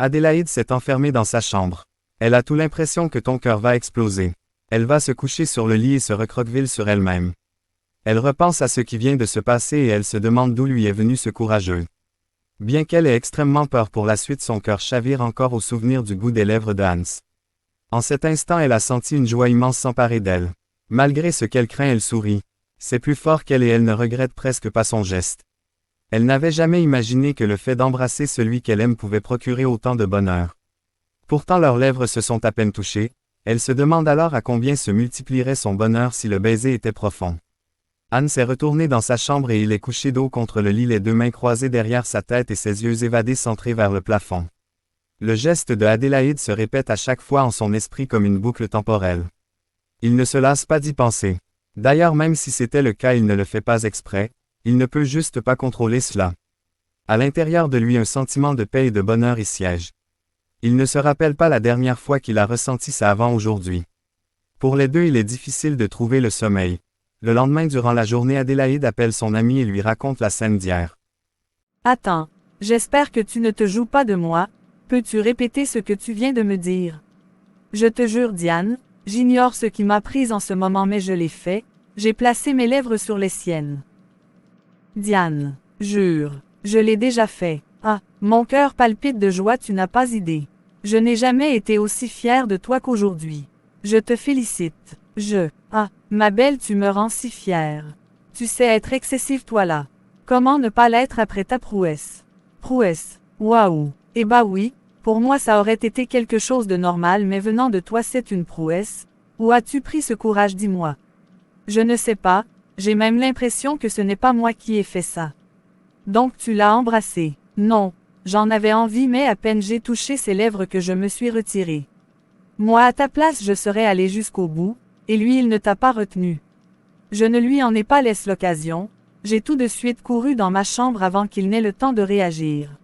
Adélaïde s'est enfermée dans sa chambre. Elle a tout l'impression que ton cœur va exploser. Elle va se coucher sur le lit et se recroqueville sur elle-même. Elle repense à ce qui vient de se passer et elle se demande d'où lui est venu ce courageux. Bien qu'elle ait extrêmement peur pour la suite, son cœur chavire encore au souvenir du goût des lèvres de Hans. En cet instant, elle a senti une joie immense s'emparer d'elle. Malgré ce qu'elle craint, elle sourit. C'est plus fort qu'elle et elle ne regrette presque pas son geste. Elle n'avait jamais imaginé que le fait d'embrasser celui qu'elle aime pouvait procurer autant de bonheur. Pourtant leurs lèvres se sont à peine touchées, elle se demande alors à combien se multiplierait son bonheur si le baiser était profond. Hans est retourné dans sa chambre et il est couché dos contre le lit, les deux mains croisées derrière sa tête et ses yeux évadés centrés vers le plafond. Le geste de Adélaïde se répète à chaque fois en son esprit comme une boucle temporelle. Il ne se lasse pas d'y penser. D'ailleurs, même si c'était le cas, il ne le fait pas exprès, il ne peut juste pas contrôler cela. À l'intérieur de lui, un sentiment de paix et de bonheur y siège. Il ne se rappelle pas la dernière fois qu'il a ressenti ça avant aujourd'hui. Pour les deux, il est difficile de trouver le sommeil. Le lendemain durant la journée, Adélaïde appelle son amie et lui raconte la scène d'hier. Attends, j'espère que tu ne te joues pas de moi, peux-tu répéter ce que tu viens de me dire? Je te jure Diane, j'ignore ce qui m'a prise en ce moment mais je l'ai fait, j'ai placé mes lèvres sur les siennes. Diane, jure, je l'ai déjà fait. Ah, mon cœur palpite de joie, tu n'as pas idée. Je n'ai jamais été aussi fière de toi qu'aujourd'hui. Je te félicite. Ah, ma belle, tu me rends si fière. Tu sais être excessive toi là. Comment ne pas l'être après ta prouesse? Prouesse, waouh. Eh bah oui, pour moi ça aurait été quelque chose de normal mais venant de toi c'est une prouesse. Où as-tu pris ce courage, dis-moi? Je ne sais pas, j'ai même l'impression que ce n'est pas moi qui ai fait ça. Donc tu l'as embrassé? Non, j'en avais envie mais à peine j'ai touché ses lèvres que je me suis retirée. Moi à ta place je serais allée jusqu'au bout, et lui il ne t'a pas retenu. Je ne lui en ai pas laissé l'occasion, j'ai tout de suite couru dans ma chambre avant qu'il n'ait le temps de réagir.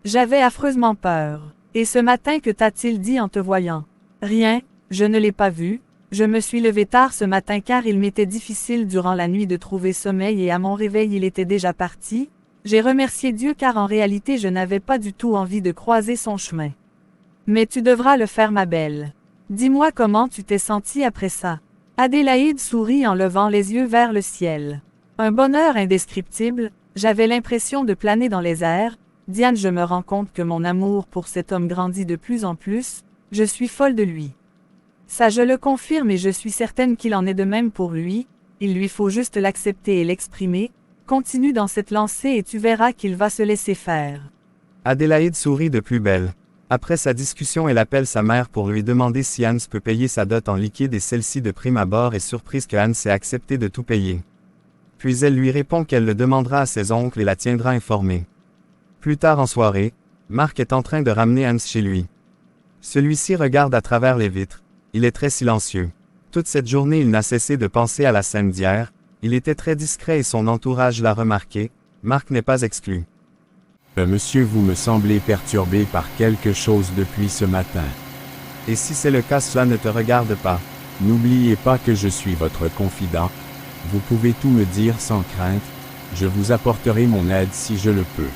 J'avais affreusement peur. Et ce matin que t'a-t-il dit en te voyant? Rien, je ne l'ai pas vu, je me suis levée tard ce matin car il m'était difficile durant la nuit de trouver sommeil et à mon réveil il était déjà parti. J'ai remercié Dieu car en réalité je n'avais pas du tout envie de croiser son chemin. Mais tu devras le faire ma belle. Dis-moi comment tu t'es sentie après ça. Adélaïde sourit en levant les yeux vers le ciel. Un bonheur indescriptible, j'avais l'impression de planer dans les airs. Diane, je me rends compte que mon amour pour cet homme grandit de plus en plus, je suis folle de lui. Ça je le confirme et je suis certaine qu'il en est de même pour lui, il lui faut juste l'accepter et l'exprimer. Continue dans cette lancée et tu verras qu'il va se laisser faire. Adélaïde sourit de plus belle. Après sa discussion, elle appelle sa mère pour lui demander si Hans peut payer sa dot en liquide et celle-ci de prime abord est surprise que Hans ait accepté de tout payer. Puis elle lui répond qu'elle le demandera à ses oncles et la tiendra informée. Plus tard en soirée, Marc est en train de ramener Hans chez lui. Celui-ci regarde à travers les vitres, il est très silencieux. Toute cette journée il n'a cessé de penser à la scène d'hier, il était très discret et son entourage l'a remarqué, Marc n'est pas exclu. Monsieur, vous me semblez perturbé par quelque chose depuis ce matin. Et si c'est le cas, cela ne te regarde pas. N'oubliez pas que je suis votre confident. Vous pouvez tout me dire sans crainte, je vous apporterai mon aide si je le peux.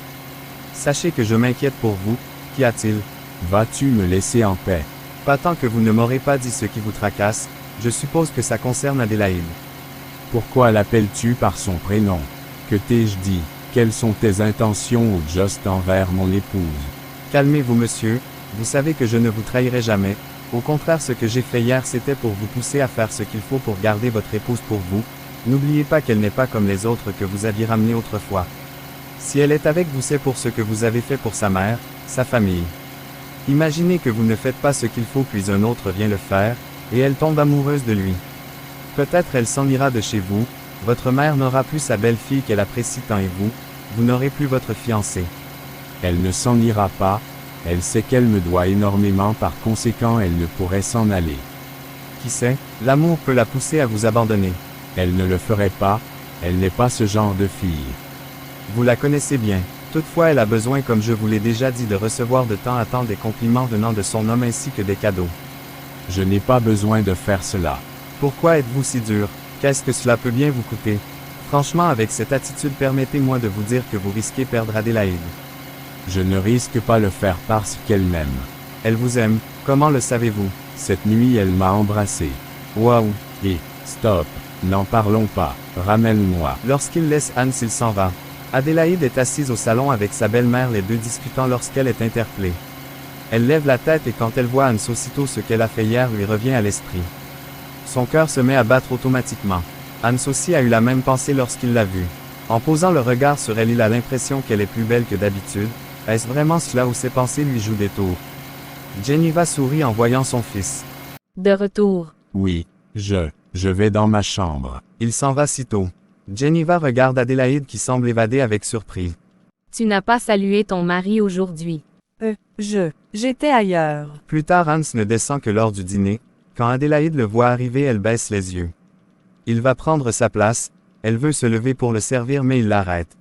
Sachez que je m'inquiète pour vous, qu'y a-t-il? Vas-tu me laisser en paix? Pas tant que vous ne m'aurez pas dit ce qui vous tracasse, je suppose que ça concerne Adélaïde. Pourquoi l'appelles-tu par son prénom? Que t'ai-je dit? Quelles sont tes intentions au juste envers mon épouse? Calmez-vous monsieur, vous savez que je ne vous trahirai jamais, au contraire ce que j'ai fait hier c'était pour vous pousser à faire ce qu'il faut pour garder votre épouse pour vous, n'oubliez pas qu'elle n'est pas comme les autres que vous aviez ramenées autrefois. Si elle est avec vous c'est pour ce que vous avez fait pour sa mère, sa famille. Imaginez que vous ne faites pas ce qu'il faut puis un autre vient le faire, et elle tombe amoureuse de lui. Peut-être elle s'en ira de chez vous, votre mère n'aura plus sa belle-fille qu'elle apprécie tant et vous n'aurez plus votre fiancé. Elle ne s'en ira pas, elle sait qu'elle me doit énormément par conséquent elle ne pourrait s'en aller. Qui sait, l'amour peut la pousser à vous abandonner. Elle ne le ferait pas, elle n'est pas ce genre de fille. Vous la connaissez bien, toutefois elle a besoin comme je vous l'ai déjà dit de recevoir de temps à temps des compliments venant de son homme ainsi que des cadeaux. Je n'ai pas besoin de faire cela. Pourquoi êtes-vous si dur? Qu'est-ce que cela peut bien vous coûter? Franchement avec cette attitude permettez-moi de vous dire que vous risquez perdre Adélaïde. Je ne risque pas le faire parce qu'elle m'aime. Elle vous aime, comment le savez-vous? Cette nuit elle m'a embrassé. Waouh! Et, stop, n'en parlons pas, ramène-moi. Lorsqu'il laisse Hans, il s'en va. Adélaïde est assise au salon avec sa belle-mère, les deux discutant lorsqu'elle est interpellée. Elle lève la tête et quand elle voit Hans, aussitôt ce qu'elle a fait hier lui revient à l'esprit. Son cœur se met à battre automatiquement. Hans aussi a eu la même pensée lorsqu'il l'a vue. En posant le regard sur elle, il a l'impression qu'elle est plus belle que d'habitude. Est-ce vraiment cela ou ses pensées lui jouent des tours? Geneva sourit en voyant son fils. De retour. Oui, je vais dans ma chambre. Il s'en va sitôt. Geneva regarde Adélaïde qui semble évadée avec surprise. Tu n'as pas salué ton mari aujourd'hui. J'étais ailleurs. Plus tard, Hans ne descend que lors du dîner. Quand Adélaïde le voit arriver, elle baisse les yeux. Il va prendre sa place. Elle veut se lever pour le servir mais il l'arrête.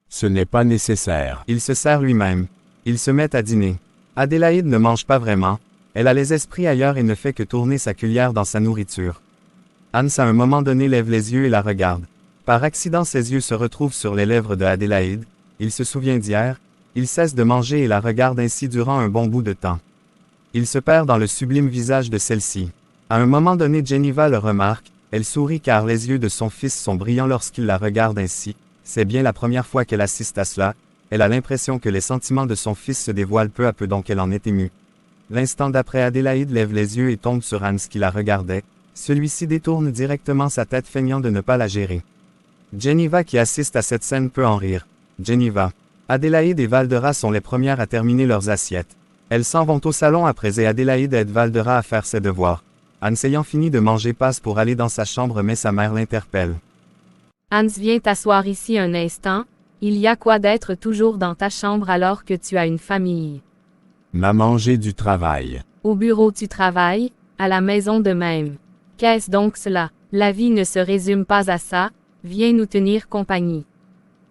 Ce n'est pas nécessaire. Il se sert lui-même. Ils se mettent à dîner. Adélaïde ne mange pas vraiment. Elle a les esprits ailleurs et ne fait que tourner sa cuillère dans sa nourriture. Hans à un moment donné lève les yeux et la regarde. Par accident ses yeux se retrouvent sur les lèvres de Adélaïde. Il se souvient d'hier. Il cesse de manger et la regarde ainsi durant un bon bout de temps. Il se perd dans le sublime visage de celle-ci. À un moment donné, Geneva le remarque. Elle sourit car les yeux de son fils sont brillants lorsqu'il la regarde ainsi. C'est bien la première fois qu'elle assiste à cela. Elle a l'impression que les sentiments de son fils se dévoilent peu à peu donc elle en est émue. L'instant d'après, Adélaïde lève les yeux et tombe sur Hans qui la regardait. Celui-ci détourne directement sa tête feignant de ne pas la gérer. Geneva qui assiste à cette scène peut en rire. Geneva. Adélaïde et Valdera sont les premières à terminer leurs assiettes. Elles s'en vont au salon après et Adélaïde aide Valdera à faire ses devoirs. Hans ayant fini de manger passe pour aller dans sa chambre mais sa mère l'interpelle. Hans, viens t'asseoir ici un instant. Il y a quoi d'être toujours dans ta chambre alors que tu as une famille? Maman, j'ai du travail. Au bureau tu travailles, à la maison de même. Qu'est-ce donc cela? La vie ne se résume pas à ça. Viens nous tenir compagnie.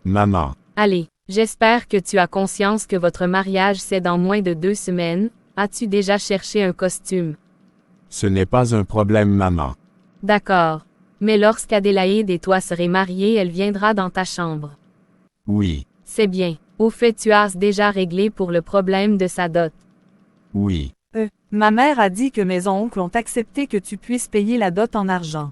Maman. Allez, j'espère que tu as conscience que votre mariage c'est dans moins de 2 semaines. As-tu déjà cherché un costume? Ce n'est pas un problème, maman. D'accord. Mais lorsqu'Adélaïde et toi serez mariés, elle viendra dans ta chambre. Oui. C'est bien. Au fait, tu as déjà réglé pour le problème de sa dot. Oui. Ma mère a dit que mes oncles ont accepté que tu puisses payer la dot en argent.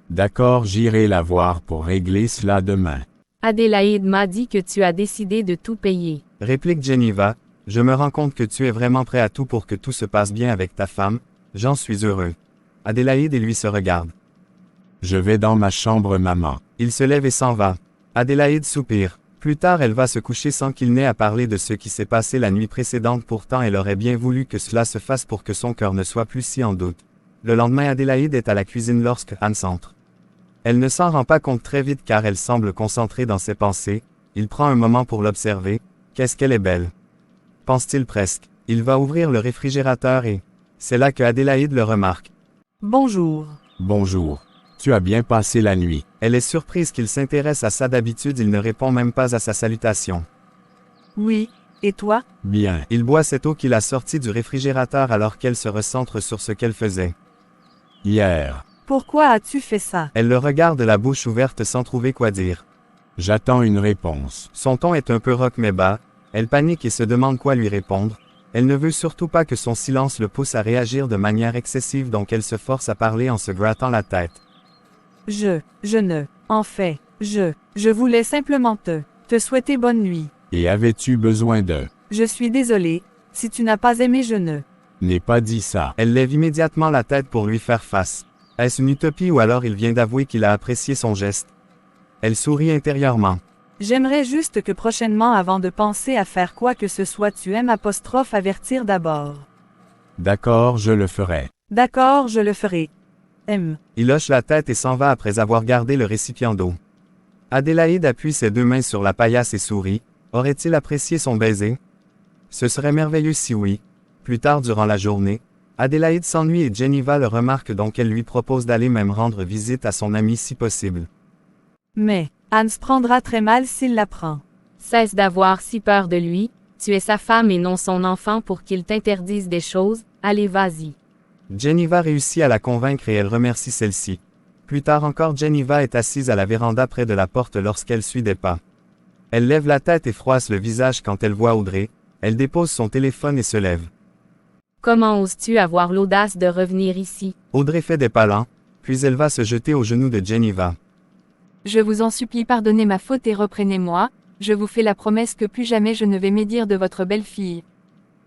D'accord, j'irai la voir pour régler cela demain. Adélaïde m'a dit que tu as décidé de tout payer. Réplique Geneva. Je me rends compte que tu es vraiment prêt à tout pour que tout se passe bien avec ta femme. J'en suis heureux. Adélaïde et lui se regardent. Je vais dans ma chambre, maman. Il se lève et s'en va. Adélaïde soupire. Plus tard, elle va se coucher sans qu'il n'ait à parler de ce qui s'est passé la nuit précédente. Pourtant, elle aurait bien voulu que cela se fasse pour que son cœur ne soit plus si en doute. Le lendemain, Adélaïde est à la cuisine lorsque Hans entre. Elle ne s'en rend pas compte très vite car elle semble concentrée dans ses pensées. Il prend un moment pour l'observer. Qu'est-ce qu'elle est belle. Pense-t-il presque. Il va ouvrir le réfrigérateur et... C'est là que Adélaïde le remarque. Bonjour. Bonjour. Tu as bien passé la nuit. Elle est surprise qu'il s'intéresse à ça. D'habitude, il ne répond même pas à sa salutation. Oui, et toi? Bien. Il boit cette eau qu'il a sortie du réfrigérateur alors qu'elle se recentre sur ce qu'elle faisait. Hier. Pourquoi as-tu fait ça? Elle le regarde la bouche ouverte sans trouver quoi dire. J'attends une réponse. Son ton est un peu rock mais bas. Elle panique et se demande quoi lui répondre. Elle ne veut surtout pas que son silence le pousse à réagir de manière excessive donc elle se force à parler en se grattant la tête. En fait, je voulais simplement te souhaiter bonne nuit. Et avais-tu besoin de... Je suis désolée, si tu n'as pas aimé N'ai pas dit ça. Elle lève immédiatement la tête pour lui faire face. Est-ce une utopie ou alors il vient d'avouer qu'il a apprécié son geste? Elle sourit intérieurement. J'aimerais juste que prochainement avant de penser à faire quoi que ce soit tu aimes avertir d'abord. D'accord, je le ferai. D'accord, je le ferai. Il hoche la tête et s'en va après avoir gardé le récipient d'eau. Adélaïde appuie ses deux mains sur la paillasse et sourit. Aurait-il apprécié son baiser? Ce serait merveilleux si oui. Plus tard durant la journée, Adélaïde s'ennuie et Geneva le remarque donc elle lui propose d'aller même rendre visite à son ami si possible. Mais, Hans prendra très mal s'il l'apprend. Cesse d'avoir si peur de lui. Tu es sa femme et non son enfant pour qu'il t'interdise des choses. Allez, vas-y. Geneva réussit à la convaincre et elle remercie celle-ci. Plus tard encore, Geneva est assise à la véranda près de la porte lorsqu'elle suit des pas. Elle lève la tête et froisse le visage quand elle voit Audrey. Elle dépose son téléphone et se lève. Comment oses-tu avoir l'audace de revenir ici? Audrey fait des pas lents, puis elle va se jeter aux genoux de Geneva. Je vous en supplie, pardonnez ma faute et reprenez-moi, je vous fais la promesse que plus jamais je ne vais médire de votre belle-fille.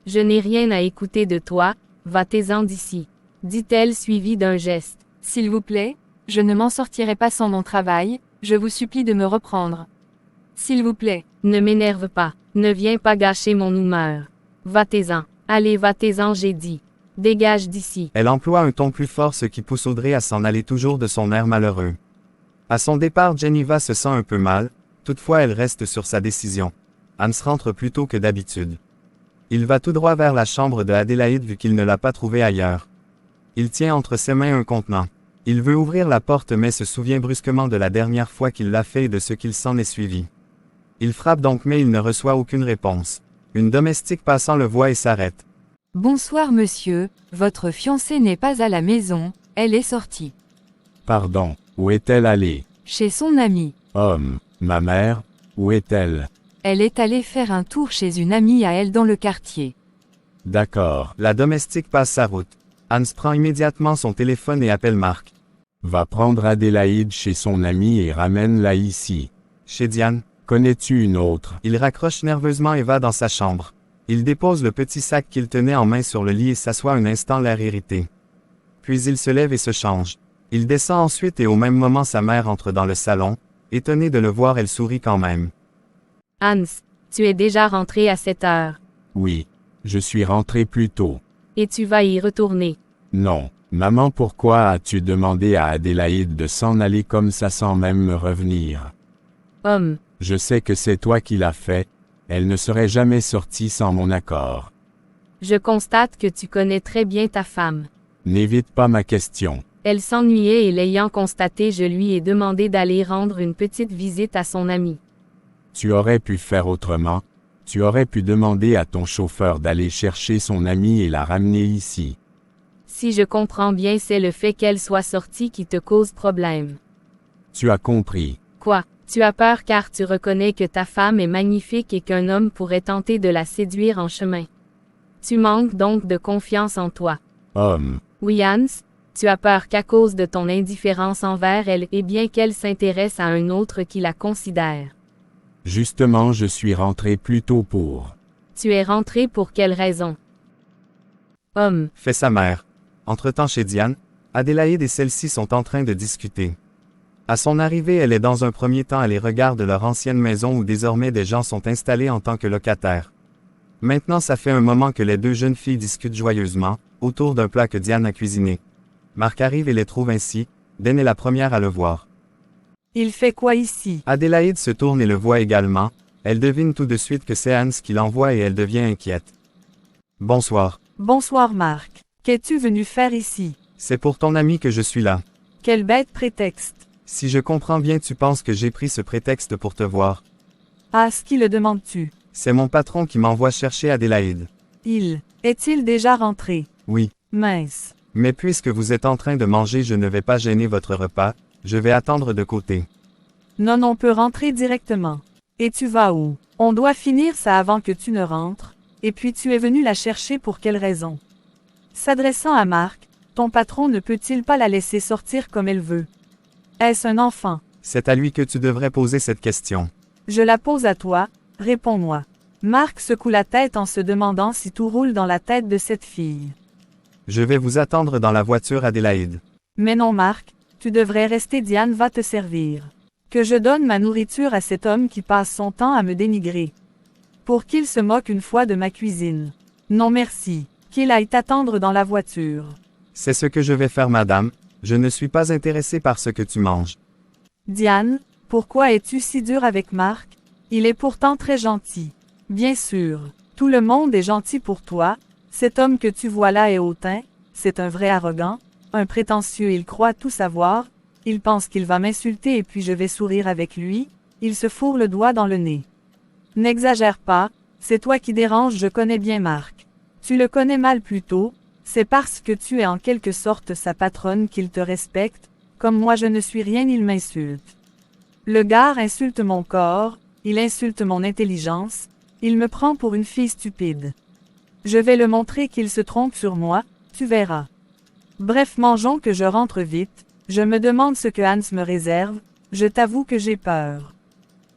Je n'ai rien à écouter de toi, va-t'en d'ici, dit-elle suivie d'un geste. S'il vous plaît, je ne m'en sortirai pas sans mon travail, je vous supplie de me reprendre. S'il vous plaît. Ne m'énerve pas, ne viens pas gâcher mon humeur. Va-t'en, allez va-t'en j'ai dit. Dégage d'ici. Elle emploie un ton plus fort, ce qui pousse Audrey à s'en aller toujours de son air malheureux. À son départ, Geneva se sent un peu mal, toutefois elle reste sur sa décision. Hans rentre plus tôt que d'habitude. Il va tout droit vers la chambre de Adélaïde vu qu'il ne l'a pas trouvée ailleurs. Il tient entre ses mains un contenant. Il veut ouvrir la porte mais se souvient brusquement de la dernière fois qu'il l'a fait et de ce qu'il s'en est suivi. Il frappe donc mais il ne reçoit aucune réponse. Une domestique passant le voit et s'arrête. Bonsoir monsieur, votre fiancée n'est pas à la maison, elle est sortie. Pardon, où est-elle allée? Chez son amie. Ma mère, où est-elle? Elle est allée faire un tour chez une amie à elle dans le quartier. D'accord. La domestique passe sa route. Hans prend immédiatement son téléphone et appelle Marc. Va prendre Adélaïde chez son amie et ramène-la ici. Chez Diane. Connais-tu une autre? Il raccroche nerveusement et va dans sa chambre. Il dépose le petit sac qu'il tenait en main sur le lit et s'assoit un instant l'air irrité. Puis il se lève et se change. Il descend ensuite et au même moment sa mère entre dans le salon. Étonnée de le voir, elle sourit quand même. Hans, tu es déjà rentré à cette heure. Oui. Je suis rentré plus tôt. Et tu vas y retourner. Non. Maman, pourquoi as-tu demandé à Adélaïde de s'en aller comme ça sans même me revenir? Je sais que c'est toi qui l'as fait. Elle ne serait jamais sortie sans mon accord. Je constate que tu connais très bien ta femme. N'évite pas ma question. Elle s'ennuyait et l'ayant constaté, je lui ai demandé d'aller rendre une petite visite à son ami. Tu aurais pu faire autrement. Tu aurais pu demander à ton chauffeur d'aller chercher son amie et la ramener ici. Si je comprends bien, c'est le fait qu'elle soit sortie qui te cause problème. Tu as compris. Quoi? Tu as peur car tu reconnais que ta femme est magnifique et qu'un homme pourrait tenter de la séduire en chemin. Tu manques donc de confiance en toi. Oui Hans, tu as peur qu'à cause de ton indifférence envers elle et bien qu'elle s'intéresse à un autre qui la considère. Justement, je suis rentré plus tôt pour. Tu es rentré pour quelle raison? Fait sa mère. Entre-temps chez Diane, Adélaïde et celle-ci sont en train de discuter. À son arrivée, elle est dans un premier temps à les regarder leur ancienne maison où désormais des gens sont installés en tant que locataires. Maintenant, ça fait un moment que les deux jeunes filles discutent joyeusement, autour d'un plat que Diane a cuisiné. Marc arrive et les trouve ainsi. Dan est la première à le voir. Il fait quoi ici? Adélaïde se tourne et le voit également. Elle devine tout de suite que c'est Hans qui l'envoie et elle devient inquiète. Bonsoir. Bonsoir Marc. Qu'es-tu venu faire ici? C'est pour ton ami que je suis là. Quel bête prétexte. Si je comprends bien, tu penses que j'ai pris ce prétexte pour te voir. Ah, ce qui le demandes-tu? C'est mon patron qui m'envoie chercher Adélaïde. Est-il déjà rentré? Oui. Mince. Mais puisque vous êtes en train de manger, je ne vais pas gêner votre repas, je vais attendre de côté. Non, on peut rentrer directement. Et tu vas où? On doit finir ça avant que tu ne rentres. Et puis tu es venu la chercher pour quelle raison? S'adressant à Marc, ton patron ne peut-il pas la laisser sortir comme elle veut? Est-ce un enfant? C'est à lui que tu devrais poser cette question. Je la pose à toi, réponds-moi. Marc secoue la tête en se demandant si tout roule dans la tête de cette fille. Je vais vous attendre dans la voiture, Adélaïde. Mais non Marc, tu devrais rester, Diane va te servir. Que je donne ma nourriture à cet homme qui passe son temps à me dénigrer. Pour qu'il se moque une fois de ma cuisine. Non merci, qu'il aille t'attendre dans la voiture. C'est ce que je vais faire, madame. Je ne suis pas intéressé par ce que tu manges. Diane, pourquoi es-tu si dure avec Marc? Il est pourtant très gentil. Bien sûr, tout le monde est gentil pour toi. Cet homme que tu vois là est hautain, c'est un vrai arrogant, un prétentieux, il croit tout savoir, il pense qu'il va m'insulter et puis je vais sourire avec lui, il se fourre le doigt dans le nez. N'exagère pas, c'est toi qui déranges, je connais bien Marc. Tu le connais mal plutôt, c'est parce que tu es en quelque sorte sa patronne qu'il te respecte, comme moi je ne suis rien, il m'insulte. Le gars insulte mon corps, il insulte mon intelligence, il me prend pour une fille stupide. Je vais le montrer qu'il se trompe sur moi, tu verras. Bref, mangeons que je rentre vite, je me demande ce que Hans me réserve, je t'avoue que j'ai peur.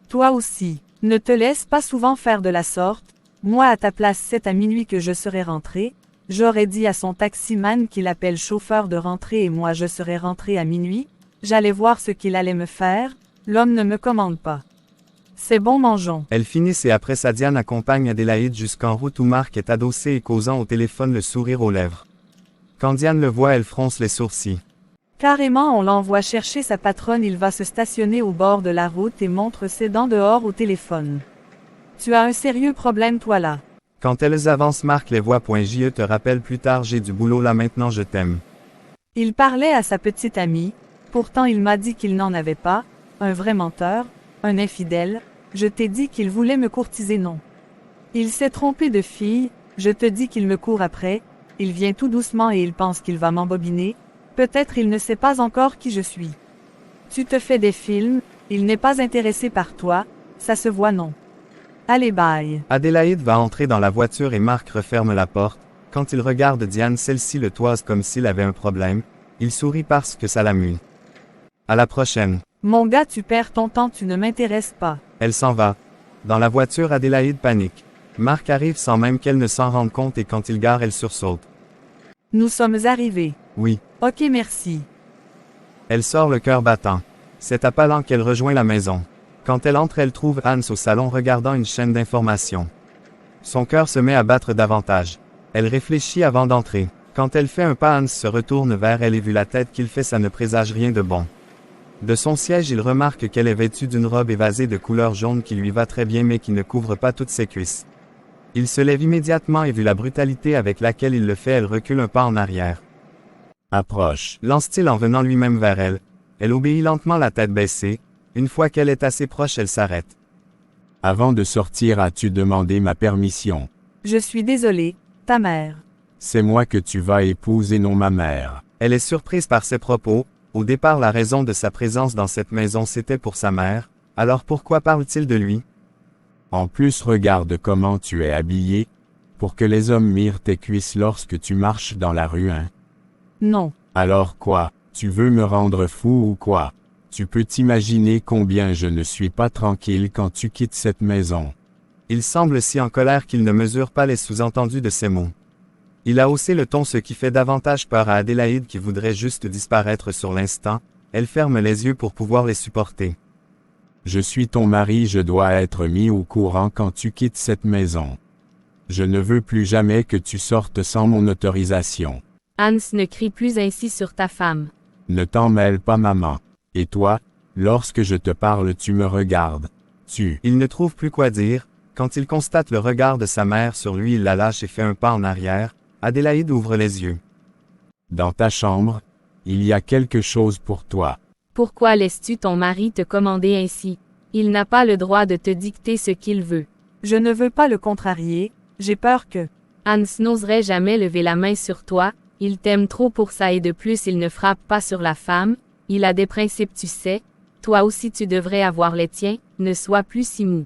Toi aussi, ne te laisse pas souvent faire de la sorte, moi à ta place c'est à minuit que je serai rentré, j'aurais dit à son taximan qu'il appelle chauffeur de rentrer et moi je serais rentré à minuit, j'allais voir ce qu'il allait me faire, l'homme ne me commande pas. C'est bon, mangeons. Elles finissent et après ça Diane accompagne Adélaïde jusqu'en route où Marc est adossé et causant au téléphone le sourire aux lèvres. Quand Diane le voit, elle fronce les sourcils. Carrément, on l'envoie chercher sa patronne, il va se stationner au bord de la route et montre ses dents dehors au téléphone. Tu as un sérieux problème toi là. Quand elles avancent, Marc les voit. Je te rappelle plus tard, j'ai du boulot là maintenant, je t'aime. Il parlait à sa petite amie, pourtant il m'a dit qu'il n'en avait pas, un vrai menteur, un infidèle, je t'ai dit qu'il voulait me courtiser, non. Il s'est trompé de fille, je te dis qu'il me court après, il vient tout doucement et il pense qu'il va m'embobiner, peut-être il ne sait pas encore qui je suis. Tu te fais des films, il n'est pas intéressé par toi, ça se voit, non. Allez, bye. Adélaïde va entrer dans la voiture et Marc referme la porte. Quand il regarde Diane, celle-ci le toise comme s'il avait un problème. Il sourit parce que ça l'amuse. À la prochaine. Mon gars, tu perds ton temps, tu ne m'intéresses pas. Elle s'en va. Dans la voiture, Adélaïde panique. Marc arrive sans même qu'elle ne s'en rende compte et quand il gare, elle sursaute. Nous sommes arrivés. Oui. Ok, merci. Elle sort le cœur battant. C'est à pas lent qu'elle rejoint la maison. Quand elle entre, elle trouve Hans au salon regardant une chaîne d'informations. Son cœur se met à battre davantage. Elle réfléchit avant d'entrer. Quand elle fait un pas, Hans se retourne vers elle et vu la tête qu'il fait, ça ne présage rien de bon. De son siège, il remarque qu'elle est vêtue d'une robe évasée de couleur jaune qui lui va très bien mais qui ne couvre pas toutes ses cuisses. Il se lève immédiatement et vu la brutalité avec laquelle il le fait, elle recule un pas en arrière. Approche. Lance-t-il en venant lui-même vers elle. Elle obéit lentement, la tête baissée. Une fois qu'elle est assez proche, elle s'arrête. Avant de sortir, as-tu demandé ma permission? Je suis désolée, ta mère. C'est moi que tu vas épouser, non ma mère. Elle est surprise par ses propos. Au départ, la raison de sa présence dans cette maison, c'était pour sa mère. Alors pourquoi parle-t-il de lui? En plus, regarde comment tu es habillé, pour que les hommes mirent tes cuisses lorsque tu marches dans la rue, hein? Non. Alors quoi? Tu veux me rendre fou ou quoi? Tu peux t'imaginer combien je ne suis pas tranquille quand tu quittes cette maison. Il semble si en colère qu'il ne mesure pas les sous-entendus de ses mots. Il a haussé le ton, ce qui fait davantage peur à Adélaïde qui voudrait juste disparaître sur l'instant. Elle ferme les yeux pour pouvoir les supporter. Je suis ton mari, je dois être mis au courant quand tu quittes cette maison. Je ne veux plus jamais que tu sortes sans mon autorisation. Hans, ne crie plus ainsi sur ta femme. Ne t'en mêle pas, maman. Et toi, lorsque je te parle, tu me regardes. Il ne trouve plus quoi dire. Quand il constate le regard de sa mère sur lui, il la lâche et fait un pas en arrière. Adélaïde ouvre les yeux. Dans ta chambre, il y a quelque chose pour toi. Pourquoi laisses-tu ton mari te commander ainsi? Il n'a pas le droit de te dicter ce qu'il veut. Je ne veux pas le contrarier, j'ai peur que... Hans n'oserait jamais lever la main sur toi, il t'aime trop pour ça et de plus il ne frappe pas sur la femme, il a des principes, tu sais, toi aussi tu devrais avoir les tiens, ne sois plus si mou.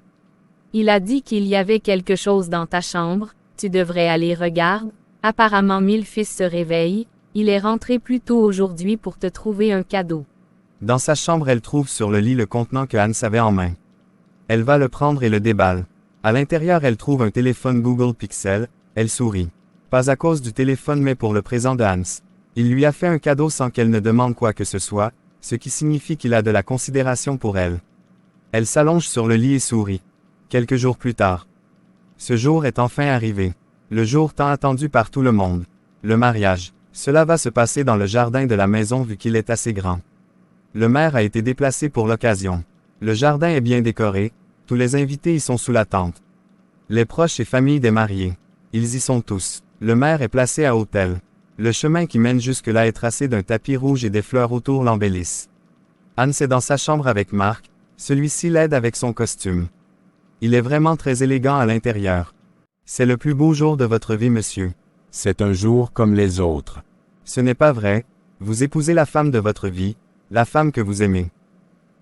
Il a dit qu'il y avait quelque chose dans ta chambre, tu devrais aller regarder. Apparemment Milfis se réveille, il est rentré plus tôt aujourd'hui pour te trouver un cadeau. Dans sa chambre, elle trouve sur le lit le contenant que Hans avait en main. Elle va le prendre et le déballe. À l'intérieur, elle trouve un téléphone Google Pixel, elle sourit. Pas à cause du téléphone mais pour le présent de Hans. Il lui a fait un cadeau sans qu'elle ne demande quoi que ce soit, ce qui signifie qu'il a de la considération pour elle. Elle s'allonge sur le lit et sourit. Quelques jours plus tard. Ce jour est enfin arrivé. Le jour tant attendu par tout le monde. Le mariage. Cela va se passer dans le jardin de la maison vu qu'il est assez grand. Le maire a été déplacé pour l'occasion. Le jardin est bien décoré, tous les invités y sont sous la tente. Les proches et familles des mariés. Ils y sont tous. Le maire est placé à hautel. Le chemin qui mène jusque-là est tracé d'un tapis rouge et des fleurs autour l'embellissent. Hans est dans sa chambre avec Marc, celui-ci l'aide avec son costume. Il est vraiment très élégant à l'intérieur. C'est le plus beau jour de votre vie, monsieur. C'est un jour comme les autres. Ce n'est pas vrai, vous épousez la femme de votre vie, la femme que vous aimez.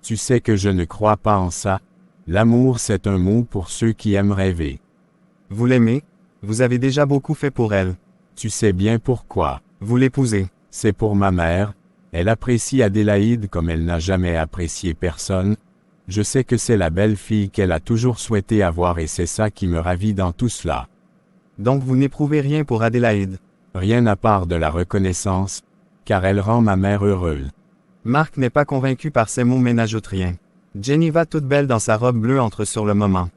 Tu sais que je ne crois pas en ça. L'amour c'est un mot pour ceux qui aiment rêver. Vous l'aimez? Vous avez déjà beaucoup fait pour elle. Tu sais bien pourquoi. Vous l'épousez. C'est pour ma mère. Elle apprécie Adélaïde comme elle n'a jamais apprécié personne. Je sais que c'est la belle fille qu'elle a toujours souhaité avoir et c'est ça qui me ravit dans tout cela. Donc vous n'éprouvez rien pour Adélaïde? Rien à part de la reconnaissance, car elle rend ma mère heureuse. Marc n'est pas convaincu par ces mots mais n'ajoute rien. Jenny va toute belle dans sa robe bleue entre sur le moment.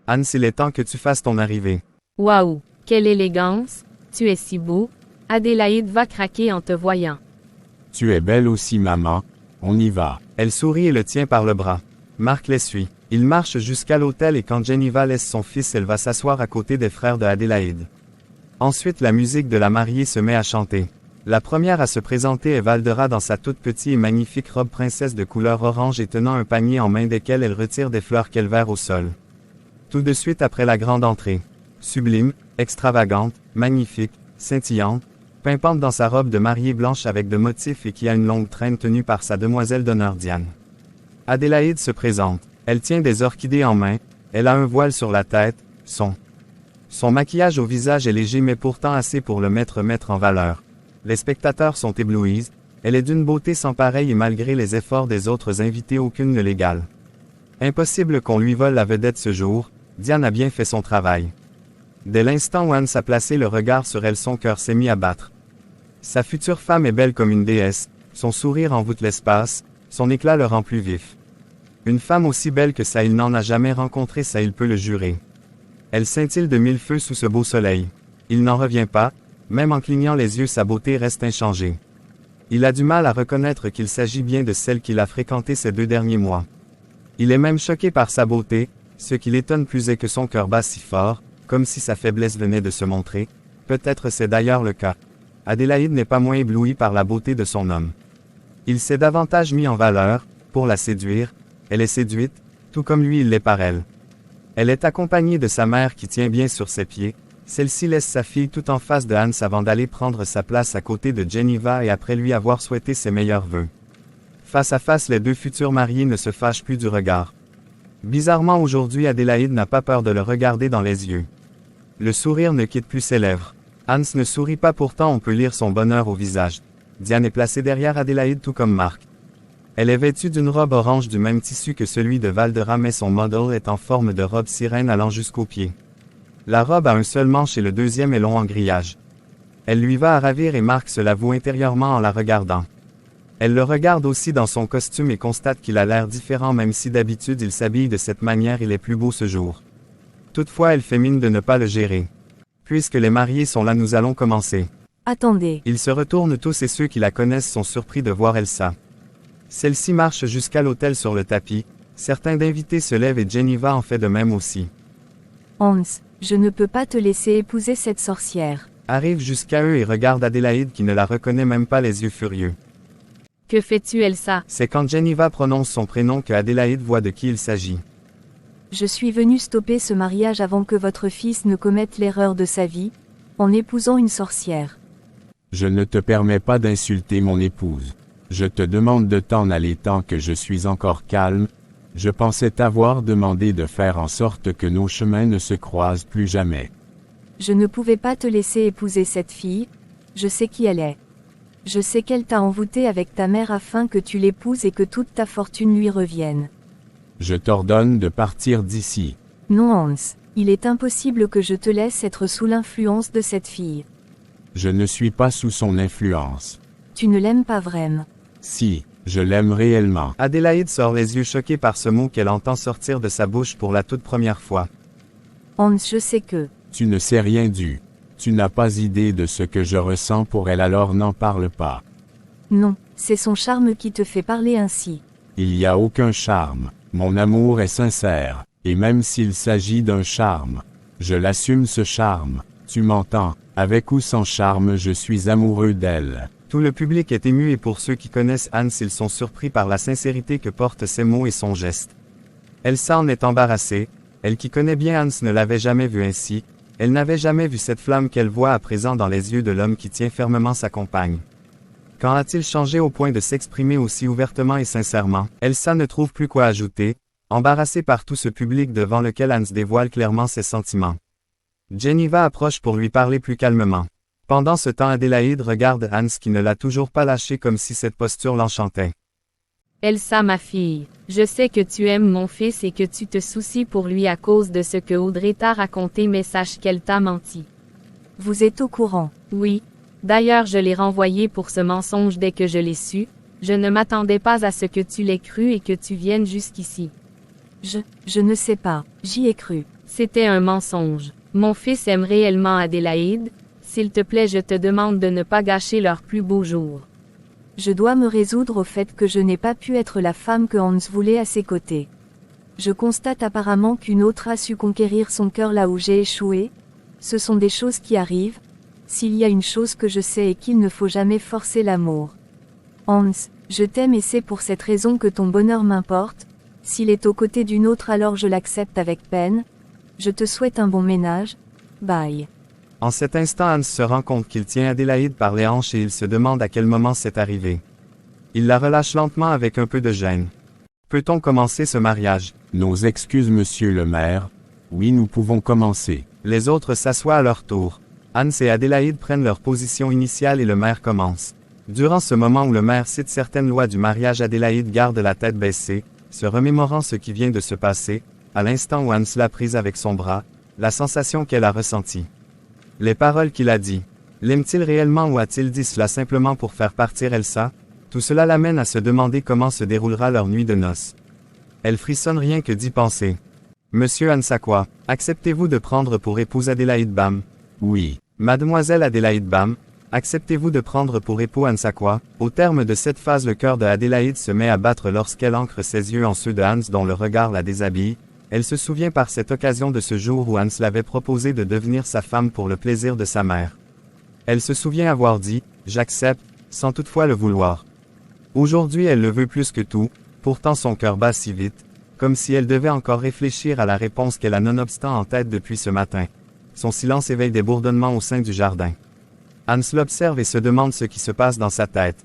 Hans, il est temps que tu fasses ton arrivée. Waouh, quelle élégance! Tu es si beau. Adélaïde va craquer en te voyant. Tu es belle aussi maman, on y va. Elle sourit et le tient par le bras. Marc les suit. Il marche jusqu'à l'hôtel et quand Jenniva laisse son fils, elle va s'asseoir à côté des frères de Adélaïde. Ensuite la musique de la mariée se met à chanter. La première à se présenter est Valdera dans sa toute petite et magnifique robe princesse de couleur orange et tenant un panier en main desquels elle retire des fleurs qu'elle verre au sol. Tout de suite après la grande entrée. Sublime, extravagante, magnifique, scintillante, pimpante dans sa robe de mariée blanche avec de motifs et qui a une longue traîne tenue par sa demoiselle d'honneur Diane. Adélaïde se présente. Elle tient des orchidées en main, elle a un voile sur la tête, son maquillage au visage est léger mais pourtant assez pour le mettre en valeur. Les spectateurs sont éblouis, elle est d'une beauté sans pareille et malgré les efforts des autres invités aucune ne l'égale. Impossible qu'on lui vole la vedette ce jour, Diane a bien fait son travail. Dès l'instant où Hans a placé le regard sur elle, son cœur s'est mis à battre. Sa future femme est belle comme une déesse, son sourire envoûte l'espace, son éclat le rend plus vif. Une femme aussi belle que ça il n'en a jamais rencontré, ça il peut le jurer. Elle scintille de mille feux sous ce beau soleil. Il n'en revient pas, même en clignant les yeux sa beauté reste inchangée. Il a du mal à reconnaître qu'il s'agit bien de celle qu'il a fréquentée ces 2 derniers mois. Il est même choqué par sa beauté, ce qui l'étonne plus est que son cœur bat si fort, comme si sa faiblesse venait de se montrer. Peut-être c'est d'ailleurs le cas. Adélaïde n'est pas moins éblouie par la beauté de son homme. Il s'est davantage mis en valeur, pour la séduire, elle est séduite, tout comme lui il l'est par elle. Elle est accompagnée de sa mère qui tient bien sur ses pieds, celle-ci laisse sa fille tout en face de Hans avant d'aller prendre sa place à côté de Jenniva et après lui avoir souhaité ses meilleurs vœux. Face à face les 2 futurs mariés ne se fâchent plus du regard. Bizarrement aujourd'hui Adélaïde n'a pas peur de le regarder dans les yeux. Le sourire ne quitte plus ses lèvres. Hans ne sourit pas pourtant on peut lire son bonheur au visage. Diane est placée derrière Adélaïde tout comme Marc. Elle est vêtue d'une robe orange du même tissu que celui de Valdera mais son modèle est en forme de robe sirène allant jusqu'aux pieds. La robe a un seul manche et le deuxième est long en grillage. Elle lui va à ravir et Marc se l'avoue intérieurement en la regardant. Elle le regarde aussi dans son costume et constate qu'il a l'air différent même si d'habitude il s'habille de cette manière il est plus beau ce jour. Toutefois elle fait mine de ne pas le gérer. Puisque les mariés sont là nous allons commencer. Attendez. Ils se retournent tous et ceux qui la connaissent sont surpris de voir Elsa. Celle-ci marche jusqu'à l'autel sur le tapis, certains d'invités se lèvent et Jenniva en fait de même aussi. Hans, je ne peux pas te laisser épouser cette sorcière. Arrive jusqu'à eux et regarde Adélaïde qui ne la reconnaît même pas les yeux furieux. Que fais-tu Elsa? C'est quand Jenniva prononce son prénom que Adélaïde voit de qui il s'agit. Je suis venue stopper ce mariage avant que votre fils ne commette l'erreur de sa vie, en épousant une sorcière. Je ne te permets pas d'insulter mon épouse. Je te demande de t'en aller tant que je suis encore calme. Je pensais t'avoir demandé de faire en sorte que nos chemins ne se croisent plus jamais. Je ne pouvais pas te laisser épouser cette fille, je sais qui elle est. Je sais qu'elle t'a envoûté avec ta mère afin que tu l'épouses et que toute ta fortune lui revienne. Je t'ordonne de partir d'ici. Non Hans, il est impossible que je te laisse être sous l'influence de cette fille. Je ne suis pas sous son influence. Tu ne l'aimes pas vraiment. Si, je l'aime réellement. Adélaïde sort les yeux choqués par ce mot qu'elle entend sortir de sa bouche pour la toute première fois. Hans, je sais que... Tu ne sais rien du. Tu n'as pas idée de ce que je ressens pour elle alors n'en parle pas. Non, c'est son charme qui te fait parler ainsi. Il n'y a aucun charme. Mon amour est sincère, et même s'il s'agit d'un charme, je l'assume ce charme. Tu m'entends, avec ou sans charme je suis amoureux d'elle. Tout le public est ému et pour ceux qui connaissent Hans ils sont surpris par la sincérité que portent ses mots et son geste. Elsa en est embarrassée, elle qui connaît bien Hans ne l'avait jamais vu ainsi, elle n'avait jamais vu cette flamme qu'elle voit à présent dans les yeux de l'homme qui tient fermement sa compagne. Quand a-t-il changé au point de s'exprimer aussi ouvertement et sincèrement? Elsa ne trouve plus quoi ajouter, embarrassée par tout ce public devant lequel Hans dévoile clairement ses sentiments. Geneva approche pour lui parler plus calmement. Pendant ce temps, Adélaïde regarde Hans qui ne l'a toujours pas lâché comme si cette posture l'enchantait. Elsa, ma fille, je sais que tu aimes mon fils et que tu te soucies pour lui à cause de ce que Audrey t'a raconté, mais sache qu'elle t'a menti. Vous êtes au courant? Oui. D'ailleurs, je l'ai renvoyé pour ce mensonge dès que je l'ai su. Je ne m'attendais pas à ce que tu l'aies cru et que tu viennes jusqu'ici. Je ne sais pas, j'y ai cru. C'était un mensonge. Mon fils aime réellement Adélaïde. S'il te plaît, je te demande de ne pas gâcher leur plus beau jour. Je dois me résoudre au fait que je n'ai pas pu être la femme que Hans voulait à ses côtés. Je constate apparemment qu'une autre a su conquérir son cœur là où j'ai échoué. Ce sont des choses qui arrivent. S'il y a une chose que je sais et qu'il ne faut jamais forcer l'amour. Hans, je t'aime et c'est pour cette raison que ton bonheur m'importe. S'il est aux côtés d'une autre, alors je l'accepte avec peine. Je te souhaite un bon ménage. Bye. En cet instant, Hans se rend compte qu'il tient Adélaïde par les hanches et il se demande à quel moment c'est arrivé. Il la relâche lentement avec un peu de gêne. Peut-on commencer ce mariage? Nos excuses, monsieur le maire. Oui, nous pouvons commencer. Les autres s'assoient à leur tour. Hans et Adélaïde prennent leur position initiale et le maire commence. Durant ce moment où le maire cite certaines lois du mariage, Adélaïde garde la tête baissée, se remémorant ce qui vient de se passer, à l'instant où Hans l'a prise avec son bras, la sensation qu'elle a ressentie. Les paroles qu'il a dit. L'aime-t-il réellement ou a-t-il dit cela simplement pour faire partir Elsa? Tout cela l'amène à se demander comment se déroulera leur nuit de noces. Elle frissonne rien que d'y penser. Monsieur Hansakwa, acceptez-vous de prendre pour épouse Adélaïde Bam? Oui. Mademoiselle Adélaïde Bam, acceptez-vous de prendre pour époux Hansakwa? Au terme de cette phase, le cœur de Adélaïde se met à battre lorsqu'elle ancre ses yeux en ceux de Hans dont le regard la déshabille. Elle se souvient par cette occasion de ce jour où Hans l'avait proposé de devenir sa femme pour le plaisir de sa mère. Elle se souvient avoir dit « j'accepte », sans toutefois le vouloir. Aujourd'hui elle le veut plus que tout, pourtant son cœur bat si vite, comme si elle devait encore réfléchir à la réponse qu'elle a nonobstant en tête depuis ce matin. Son silence éveille des bourdonnements au sein du jardin. Hans l'observe et se demande ce qui se passe dans sa tête.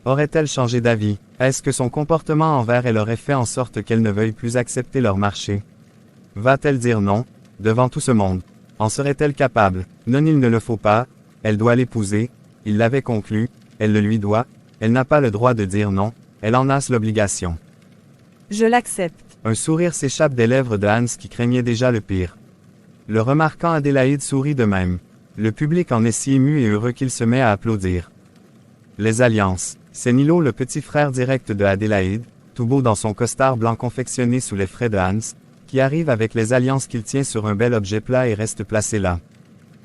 Aurait-elle changé d'avis? Est-ce que son comportement envers elle aurait fait en sorte qu'elle ne veuille plus accepter leur marché? Va-t-elle dire non, devant tout ce monde? En serait-elle capable? Non, il ne le faut pas, elle doit l'épouser, il l'avait conclu, elle le lui doit, elle n'a pas le droit de dire non, elle en a l'obligation. Je l'accepte. Un sourire s'échappe des lèvres de Hans qui craignait déjà le pire. Le remarquant, Adélaïde sourit de même. Le public en est si ému et heureux qu'il se met à applaudir. Les alliances. C'est Nilo, le petit frère direct de Adélaïde, tout beau dans son costard blanc confectionné sous les frais de Hans, qui arrive avec les alliances qu'il tient sur un bel objet plat et reste placé là.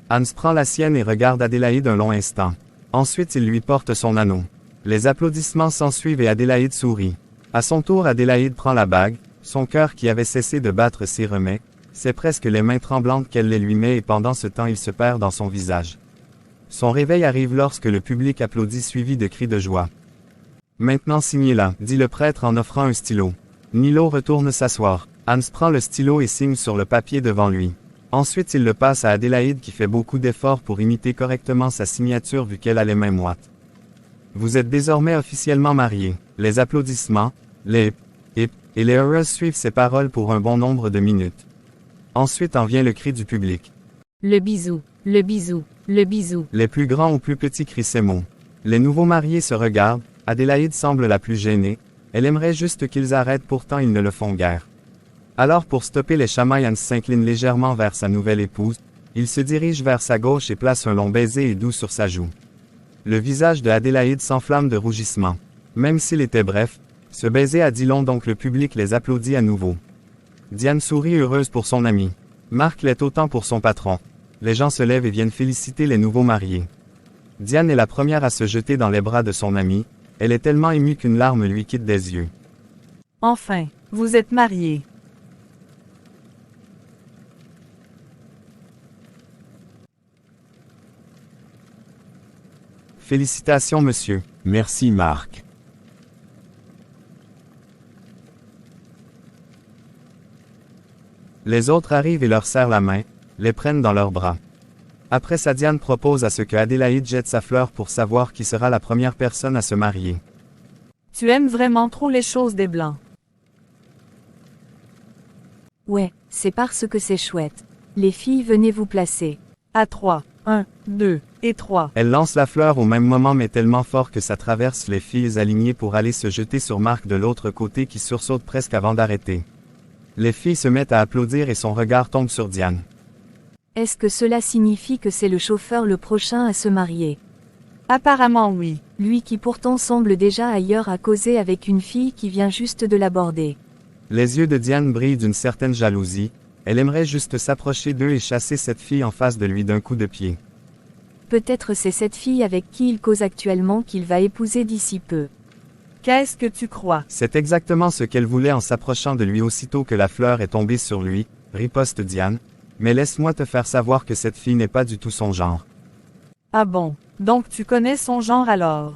Hans prend la sienne et regarde Adélaïde un long instant. Ensuite il lui porte son anneau. Les applaudissements s'ensuivent et Adélaïde sourit. À son tour, Adélaïde prend la bague, son cœur qui avait cessé de battre s'y remet, c'est presque les mains tremblantes qu'elle les lui met et pendant ce temps il se perd dans son visage. Son réveil arrive lorsque le public applaudit suivi de cris de joie. Maintenant signez-la, dit le prêtre en offrant un stylo. Nilo retourne s'asseoir. Hans prend le stylo et signe sur le papier devant lui. Ensuite il le passe à Adélaïde qui fait beaucoup d'efforts pour imiter correctement sa signature vu qu'elle a les mains moites. Vous êtes désormais officiellement mariés. Les applaudissements, les hip et les heureuses suivent ces paroles pour un bon nombre de minutes. Ensuite en vient le cri du public. Le bisou, le bisou, le bisou. Les plus grands ou plus petits crient ces mots. Les nouveaux mariés se regardent, Adélaïde semble la plus gênée, elle aimerait juste qu'ils arrêtent pourtant ils ne le font guère. Alors pour stopper les chamailles, Hans s'incline légèrement vers sa nouvelle épouse, il se dirige vers sa gauche et place un long baiser et doux sur sa joue. Le visage de Adélaïde s'enflamme de rougissement. Même s'il était bref, ce baiser a dit long donc le public les applaudit à nouveau. Diane sourit heureuse pour son ami. Marc l'est autant pour son patron. Les gens se lèvent et viennent féliciter les nouveaux mariés. Diane est la première à se jeter dans les bras de son ami, elle est tellement émue qu'une larme lui quitte des yeux. Enfin, vous êtes mariés. Félicitations monsieur. Merci Marc. Les autres arrivent et leur serrent la main, les prennent dans leurs bras. Après ça, Diane propose à ce que Adélaïde jette sa fleur pour savoir qui sera la première personne à se marier. Tu aimes vraiment trop les choses des Blancs. Ouais, c'est parce que c'est chouette. Les filles, venez vous placer. À 3. 1, 2 et 3. Elle lance la fleur au même moment mais tellement fort que ça traverse les filles alignées pour aller se jeter sur Mark de l'autre côté qui sursaute presque avant d'arrêter. Les filles se mettent à applaudir et son regard tombe sur Diane. Est-ce que cela signifie que c'est le chauffeur le prochain à se marier? Apparemment oui. Lui qui pourtant semble déjà ailleurs à causer avec une fille qui vient juste de l'aborder. Les yeux de Diane brillent d'une certaine jalousie, elle aimerait juste s'approcher d'eux et chasser cette fille en face de lui d'un coup de pied. Peut-être c'est cette fille avec qui il cause actuellement qu'il va épouser d'ici peu. Qu'est-ce que tu crois? C'est exactement ce qu'elle voulait en s'approchant de lui aussitôt que la fleur est tombée sur lui, riposte Diane, mais laisse-moi te faire savoir que cette fille n'est pas du tout son genre. Ah bon, donc tu connais son genre alors?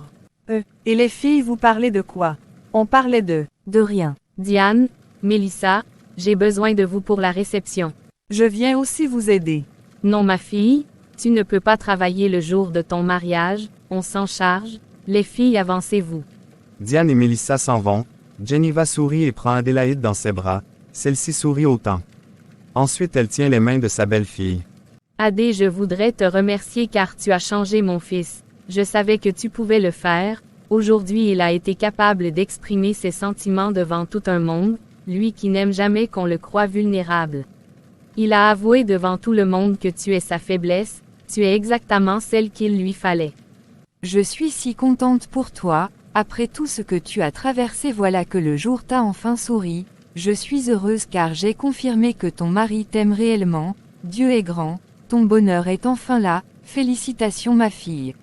Et les filles vous parlez de quoi? On parlait de rien. Diane, Mélissa, j'ai besoin de vous pour la réception. Je viens aussi vous aider. Non ma fille, tu ne peux pas travailler le jour de ton mariage, on s'en charge, les filles avancez-vous. Diane et Mélissa s'en vont, Geneva sourit et prend Adélaïde dans ses bras, celle-ci sourit autant. Ensuite elle tient les mains de sa belle-fille. Adé, je voudrais te remercier car tu as changé mon fils. Je savais que tu pouvais le faire, aujourd'hui il a été capable d'exprimer ses sentiments devant tout un monde, lui qui n'aime jamais qu'on le croie vulnérable. Il a avoué devant tout le monde que tu es sa faiblesse, tu es exactement celle qu'il lui fallait. Je suis si contente pour toi, après tout ce que tu as traversé, voilà que le jour t'a enfin souri, je suis heureuse car j'ai confirmé que ton mari t'aime réellement, Dieu est grand, ton bonheur est enfin là, félicitations ma fille.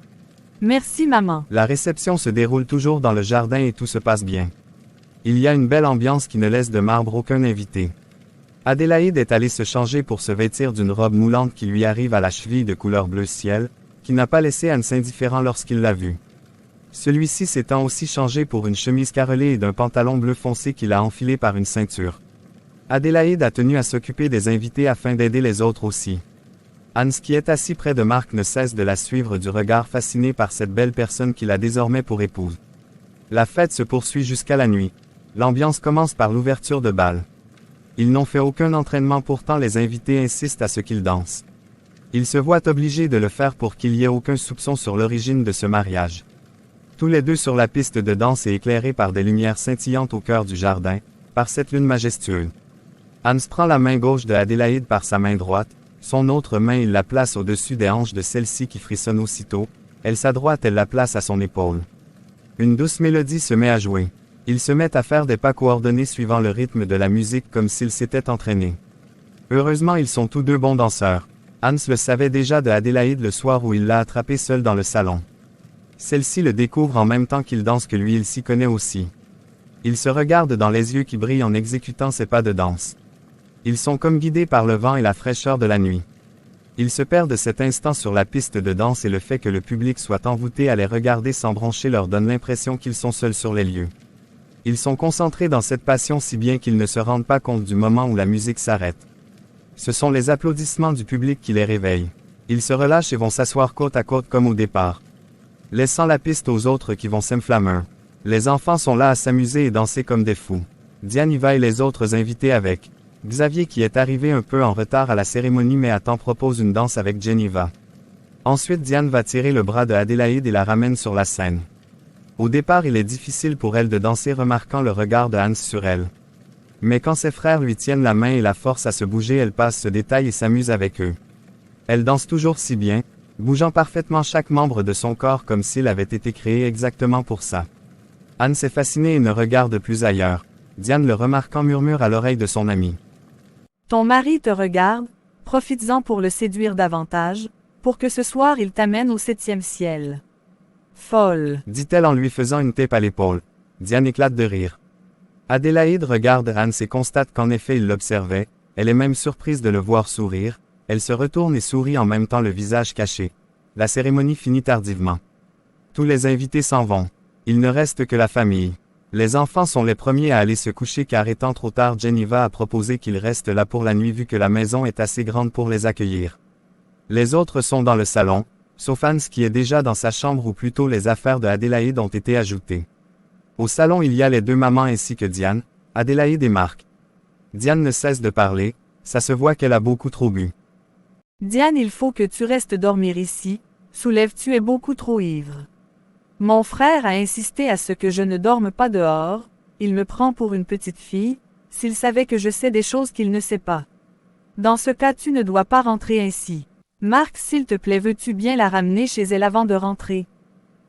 Merci maman. La réception se déroule toujours dans le jardin et tout se passe bien. Il y a une belle ambiance qui ne laisse de marbre aucun invité. Adélaïde est allée se changer pour se vêtir d'une robe moulante qui lui arrive à la cheville de couleur bleu ciel, qui n'a pas laissé Hans indifférent lorsqu'il l'a vue. Celui-ci s'étant aussi changé pour une chemise carrelée et d'un pantalon bleu foncé qu'il a enfilé par une ceinture. Adélaïde a tenu à s'occuper des invités afin d'aider les autres aussi. Hans qui est assis près de Mark ne cesse de la suivre du regard fasciné par cette belle personne qu'il a désormais pour épouse. La fête se poursuit jusqu'à la nuit. L'ambiance commence par l'ouverture de bal. Ils n'ont fait aucun entraînement pourtant les invités insistent à ce qu'ils dansent. Ils se voient obligés de le faire pour qu'il y ait aucun soupçon sur l'origine de ce mariage. Tous les deux sur la piste de danse et éclairés par des lumières scintillantes au cœur du jardin, par cette lune majestueuse. Hans prend la main gauche de Adélaïde par sa main droite, son autre main il la place au-dessus des hanches de celle-ci qui frissonne aussitôt, sa droite elle la place à son épaule. Une douce mélodie se met à jouer. Ils se mettent à faire des pas coordonnés suivant le rythme de la musique comme s'ils s'étaient entraînés. Heureusement ils sont tous deux bons danseurs. Hans le savait déjà de Adélaïde le soir où il l'a attrapée seule dans le salon. Celle-ci le découvre en même temps qu'il danse que lui il s'y connaît aussi. Ils se regardent dans les yeux qui brillent en exécutant ces pas de danse. Ils sont comme guidés par le vent et la fraîcheur de la nuit. Ils se perdent cet instant sur la piste de danse et le fait que le public soit envoûté à les regarder sans broncher leur donne l'impression qu'ils sont seuls sur les lieux. Ils sont concentrés dans cette passion si bien qu'ils ne se rendent pas compte du moment où la musique s'arrête. Ce sont les applaudissements du public qui les réveillent. Ils se relâchent et vont s'asseoir côte à côte comme au départ, laissant la piste aux autres qui vont s'enflammer. Les enfants sont là à s'amuser et danser comme des fous. Diane y va et les autres invités avec. Xavier qui est arrivé un peu en retard à la cérémonie mais à temps propose une danse avec Geneva. Ensuite Diane va tirer le bras de Adélaïde et la ramène sur la scène. Au départ il est difficile pour elle de danser remarquant le regard de Hans sur elle. Mais quand ses frères lui tiennent la main et la force à se bouger elle passe ce détail et s'amuse avec eux. Elle danse toujours si bien, bougeant parfaitement chaque membre de son corps comme s'il avait été créé exactement pour ça. Hans est fasciné et ne regarde plus ailleurs. Diane le remarquant murmure à l'oreille de son ami. Ton mari te regarde, profites-en pour le séduire davantage, pour que ce soir il t'amène au 7e ciel. Folle, dit-elle en lui faisant une tape à l'épaule. Diane éclate de rire. Adélaïde regarde Hans et constate qu'en effet il l'observait, elle est même surprise de le voir sourire, elle se retourne et sourit en même temps le visage caché. La cérémonie finit tardivement. Tous les invités s'en vont. Il ne reste que la famille. Les enfants sont les premiers à aller se coucher car étant trop tard Geneva a proposé qu'ils restent là pour la nuit vu que la maison est assez grande pour les accueillir. Les autres sont dans le salon, sauf Hans qui est déjà dans sa chambre où plutôt les affaires de Adélaïde ont été ajoutées. Au salon il y a les deux mamans ainsi que Diane, Adélaïde et Mark. Diane ne cesse de parler, ça se voit qu'elle a beaucoup trop bu. Diane, il faut que tu restes dormir ici, soulève, tu es beaucoup trop ivre. Mon frère a insisté à ce que je ne dorme pas dehors, il me prend pour une petite fille, s'il savait que je sais des choses qu'il ne sait pas. Dans ce cas, tu ne dois pas rentrer ainsi. Marc, s'il te plaît, veux-tu bien la ramener chez elle avant de rentrer?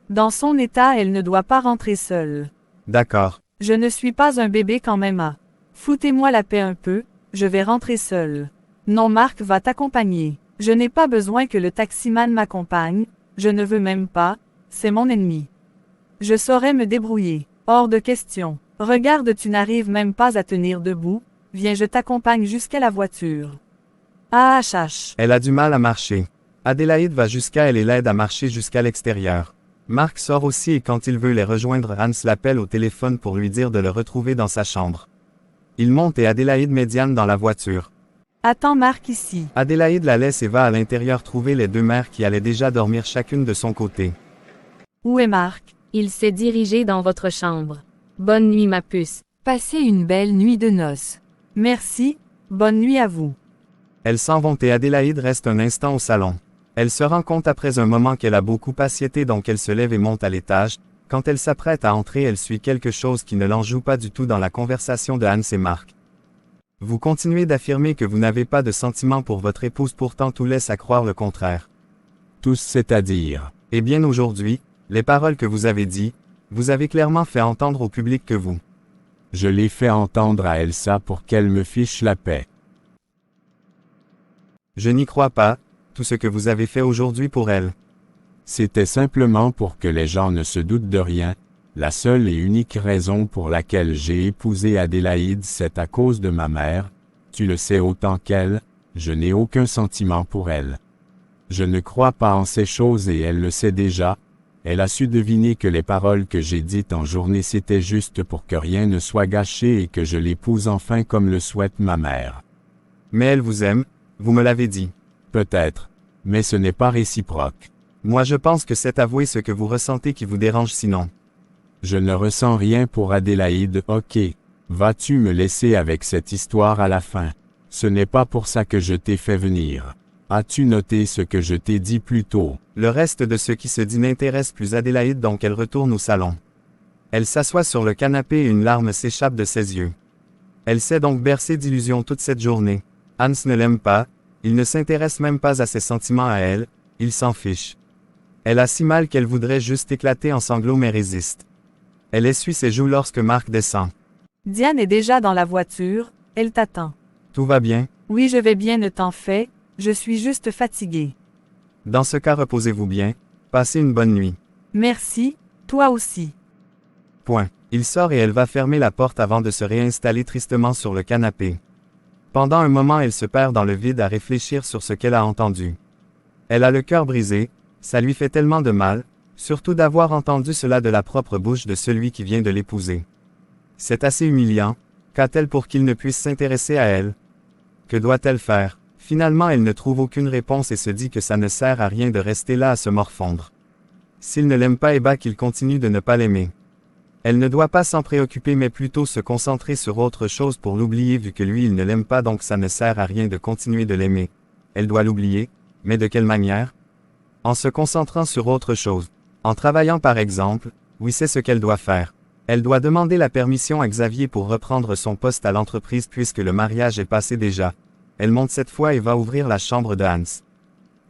Dans son état, elle ne doit pas rentrer seule. D'accord. Je ne suis pas un bébé quand même. Foutez-moi la paix un peu, je vais rentrer seule. Non, Marc va t'accompagner. Je n'ai pas besoin que le taximan m'accompagne, je ne veux même pas, c'est mon ennemi. Je saurais me débrouiller. Hors de question. Regarde, tu n'arrives même pas à tenir debout, viens, je t'accompagne jusqu'à la voiture. Ah, chache. Elle a du mal à marcher. Adélaïde va jusqu'à elle et l'aide à marcher jusqu'à l'extérieur. Marc sort aussi et quand il veut les rejoindre, Hans l'appelle au téléphone pour lui dire de le retrouver dans sa chambre. Il monte et Adélaïde met Diane dans la voiture. Attends Marc ici. Adélaïde la laisse et va à l'intérieur trouver les deux mères qui allaient déjà dormir chacune de son côté. Où est Marc? Il s'est dirigé dans votre chambre. Bonne nuit ma puce. Passez une belle nuit de noces. Merci, bonne nuit à vous. Elles s'en vont et Adélaïde reste un instant au salon. Elle se rend compte après un moment qu'elle a beaucoup assiété, donc elle se lève et monte à l'étage. Quand elle s'apprête à entrer, elle suit quelque chose qui ne l'en joue pas du tout dans la conversation de Hans et Marc. Vous continuez d'affirmer que vous n'avez pas de sentiments pour votre épouse, pourtant tout laisse à croire le contraire. Tous, c'est-à-dire. Eh bien aujourd'hui, les paroles que vous avez dites, vous avez clairement fait entendre au public que vous. Je l'ai fait entendre à Elsa pour qu'elle me fiche la paix. Je n'y crois pas, tout ce que vous avez fait aujourd'hui pour elle. C'était simplement pour que les gens ne se doutent de rien. La seule et unique raison pour laquelle j'ai épousé Adélaïde, c'est à cause de ma mère. Tu le sais autant qu'elle, je n'ai aucun sentiment pour elle. Je ne crois pas en ces choses et elle le sait déjà. Elle a su deviner que les paroles que j'ai dites en journée c'était juste pour que rien ne soit gâché et que je l'épouse enfin comme le souhaite ma mère. Mais elle vous aime, vous me l'avez dit. Peut-être, mais ce n'est pas réciproque. Moi je pense que c'est avouer ce que vous ressentez qui vous dérange sinon. Je ne ressens rien pour Adélaïde, ok. Vas-tu me laisser avec cette histoire à la fin? Ce n'est pas pour ça que je t'ai fait venir. As-tu noté ce que je t'ai dit plus tôt? Le reste de ce qui se dit n'intéresse plus Adélaïde, donc elle retourne au salon. Elle s'assoit sur le canapé et une larme s'échappe de ses yeux. Elle s'est donc bercée d'illusions toute cette journée. Hans ne l'aime pas, il ne s'intéresse même pas à ses sentiments à elle, il s'en fiche. Elle a si mal qu'elle voudrait juste éclater en sanglots mais résiste. Elle essuie ses joues lorsque Marc descend. Diane est déjà dans la voiture, elle t'attend. Tout va bien? Oui, je vais bien, ne t'en fais, je suis juste fatiguée. Dans ce cas, reposez-vous bien, passez une bonne nuit. Merci, toi aussi. Point. Il sort et elle va fermer la porte avant de se réinstaller tristement sur le canapé. Pendant un moment, elle se perd dans le vide à réfléchir sur ce qu'elle a entendu. Elle a le cœur brisé, ça lui fait tellement de mal, surtout d'avoir entendu cela de la propre bouche de celui qui vient de l'épouser. C'est assez humiliant, qu'a-t-elle pour qu'il ne puisse s'intéresser à elle? Que doit-elle faire? Finalement, elle ne trouve aucune réponse et se dit que ça ne sert à rien de rester là à se morfondre. S'il ne l'aime pas, qu'il continue de ne pas l'aimer. Elle ne doit pas s'en préoccuper mais plutôt se concentrer sur autre chose pour l'oublier vu que lui il ne l'aime pas, donc ça ne sert à rien de continuer de l'aimer. Elle doit l'oublier, mais de quelle manière? En se concentrant sur autre chose. En travaillant par exemple, oui c'est ce qu'elle doit faire. Elle doit demander la permission à Xavier pour reprendre son poste à l'entreprise puisque le mariage est passé déjà. Elle monte cette fois et va ouvrir la chambre de Hans.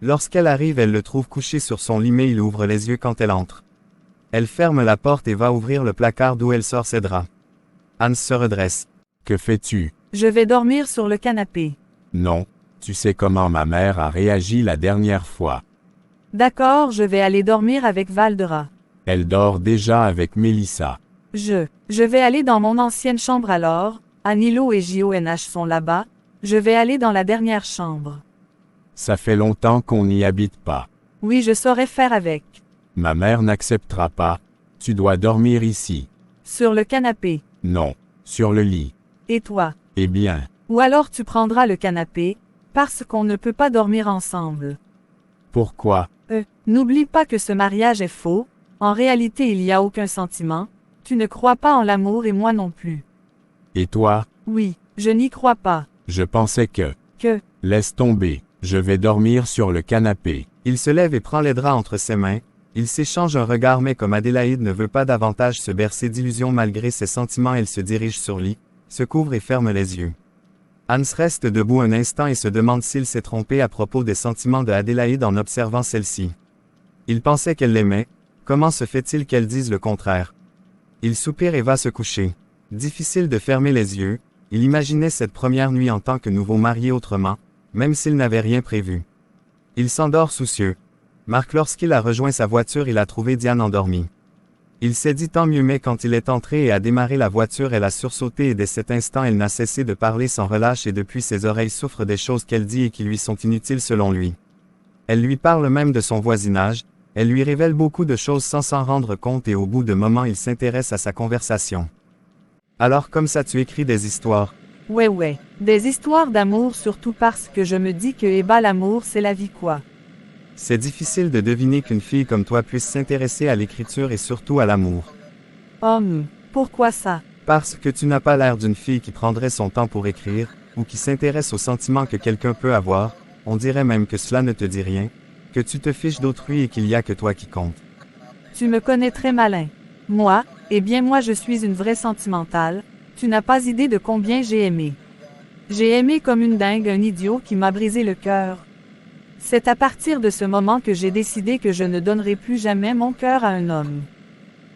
Lorsqu'elle arrive, elle le trouve couché sur son lit mais il ouvre les yeux quand elle entre. Elle ferme la porte et va ouvrir le placard d'où elle sort ses draps. Hans se redresse. Que fais-tu? Je vais dormir sur le canapé. Non, tu sais comment ma mère a réagi la dernière fois. D'accord, je vais aller dormir avec Valdera. Elle dort déjà avec Mélissa. Je vais aller dans mon ancienne chambre alors, Anilo et JONH sont là-bas, je vais aller dans la dernière chambre. Ça fait longtemps qu'on n'y habite pas. Oui, je saurais faire avec. Ma mère n'acceptera pas, tu dois dormir ici. Sur le canapé. Non, sur le lit. Et toi? Eh bien. Ou alors tu prendras le canapé, parce qu'on ne peut pas dormir ensemble. Pourquoi? N'oublie pas que ce mariage est faux, en réalité il n'y a aucun sentiment, tu ne crois pas en l'amour et moi non plus. Et toi? Oui, Je n'y crois pas. Je pensais que... Que, Laisse tomber, je vais dormir sur le canapé. Il se lève et prend les draps entre ses mains. Ils s'échangent un regard mais comme Adélaïde ne veut pas davantage se bercer d'illusions malgré ses sentiments, elle se dirige sur le lit, se couvre et ferme les yeux. Hans reste debout un instant et se demande s'il s'est trompé à propos des sentiments de Adélaïde en observant celle-ci. Il pensait qu'elle l'aimait, comment se fait-il qu'elle dise le contraire? Il soupire et va se coucher. Difficile de fermer les yeux, il imaginait cette première nuit en tant que nouveau marié autrement, même s'il n'avait rien prévu. Il s'endort soucieux. Marc, lorsqu'il a rejoint sa voiture, il a trouvé Diane endormie. Il s'est dit tant mieux, mais quand il est entré et a démarré la voiture, elle a sursauté et dès cet instant elle n'a cessé de parler sans relâche et depuis ses oreilles souffrent des choses qu'elle dit et qui lui sont inutiles selon lui. Elle lui parle même de son voisinage, elle lui révèle beaucoup de choses sans s'en rendre compte et au bout de moments il s'intéresse à sa conversation. Alors comme ça tu écris des histoires? Ouais, des histoires d'amour surtout parce que je me dis que l'amour c'est la vie quoi. C'est difficile de deviner qu'une fille comme toi puisse s'intéresser à l'écriture et surtout à l'amour. Pourquoi ça? Parce que tu n'as pas l'air d'une fille qui prendrait son temps pour écrire, ou qui s'intéresse aux sentiments que quelqu'un peut avoir, on dirait même que cela ne te dit rien, que tu te fiches d'autrui et qu'il y a que toi qui compte. Tu me connais très malin. Moi je suis une vraie sentimentale, tu n'as pas idée de combien j'ai aimé. J'ai aimé comme une dingue un idiot qui m'a brisé le cœur. C'est à partir de ce moment que j'ai décidé que je ne donnerai plus jamais mon cœur à un homme.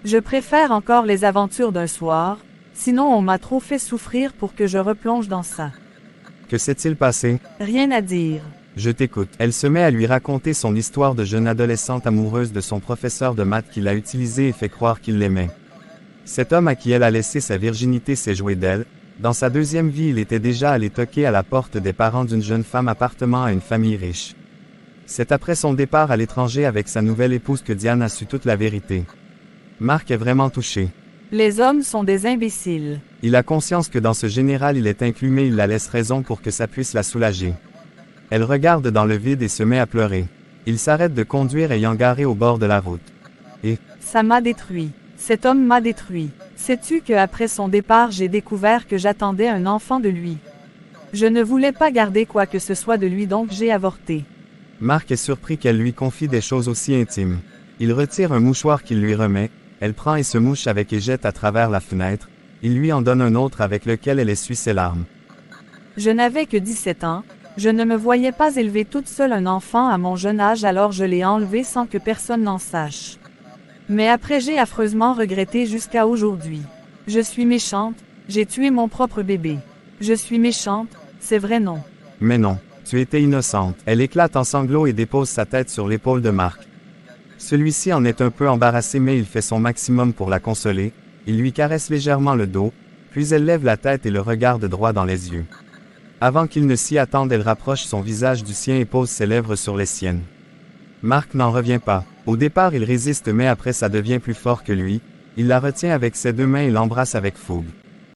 Je préfère encore les aventures d'un soir, sinon on m'a trop fait souffrir pour que je replonge dans ça. Que s'est-il passé? Rien à dire. Je t'écoute. Elle se met à lui raconter son histoire de jeune adolescente amoureuse de son professeur de maths qui l'a utilisé et fait croire qu'il l'aimait. Cet homme à qui elle a laissé sa virginité s'est joué d'elle. Dans sa deuxième vie, il était déjà allé toquer à la porte des parents d'une jeune femme appartenant à une famille riche. C'est après son départ à l'étranger avec sa nouvelle épouse que Diane a su toute la vérité. Marc est vraiment touché. Les hommes sont des imbéciles. Il a conscience que dans ce général il est inclus mais il la laisse raison pour que ça puisse la soulager. Elle regarde dans le vide et se met à pleurer. Il s'arrête de conduire ayant garé au bord de la route. Et ça m'a détruit. Cet homme m'a détruit. Sais-tu qu'après son départ j'ai découvert que j'attendais un enfant de lui. Je ne voulais pas garder quoi que ce soit de lui donc j'ai avorté. Marc est surpris qu'elle lui confie des choses aussi intimes. Il retire un mouchoir qu'il lui remet, elle prend et se mouche avec et jette à travers la fenêtre, il lui en donne un autre avec lequel elle essuie ses larmes. Je n'avais que 17 ans, je ne me voyais pas élever toute seule un enfant à mon jeune âge alors je l'ai enlevé sans que personne n'en sache. Mais après j'ai affreusement regretté jusqu'à aujourd'hui. Je suis méchante, j'ai tué mon propre bébé. Je suis méchante, c'est vrai non. Mais non. Tu étais innocente. Elle éclate en sanglots et dépose sa tête sur l'épaule de Marc. Celui-ci en est un peu embarrassé mais il fait son maximum pour la consoler, il lui caresse légèrement le dos, puis elle lève la tête et le regarde droit dans les yeux. Avant qu'il ne s'y attende, elle rapproche son visage du sien et pose ses lèvres sur les siennes. Marc n'en revient pas. Au départ il résiste mais après ça devient plus fort que lui, il la retient avec ses deux mains et l'embrasse avec fougue.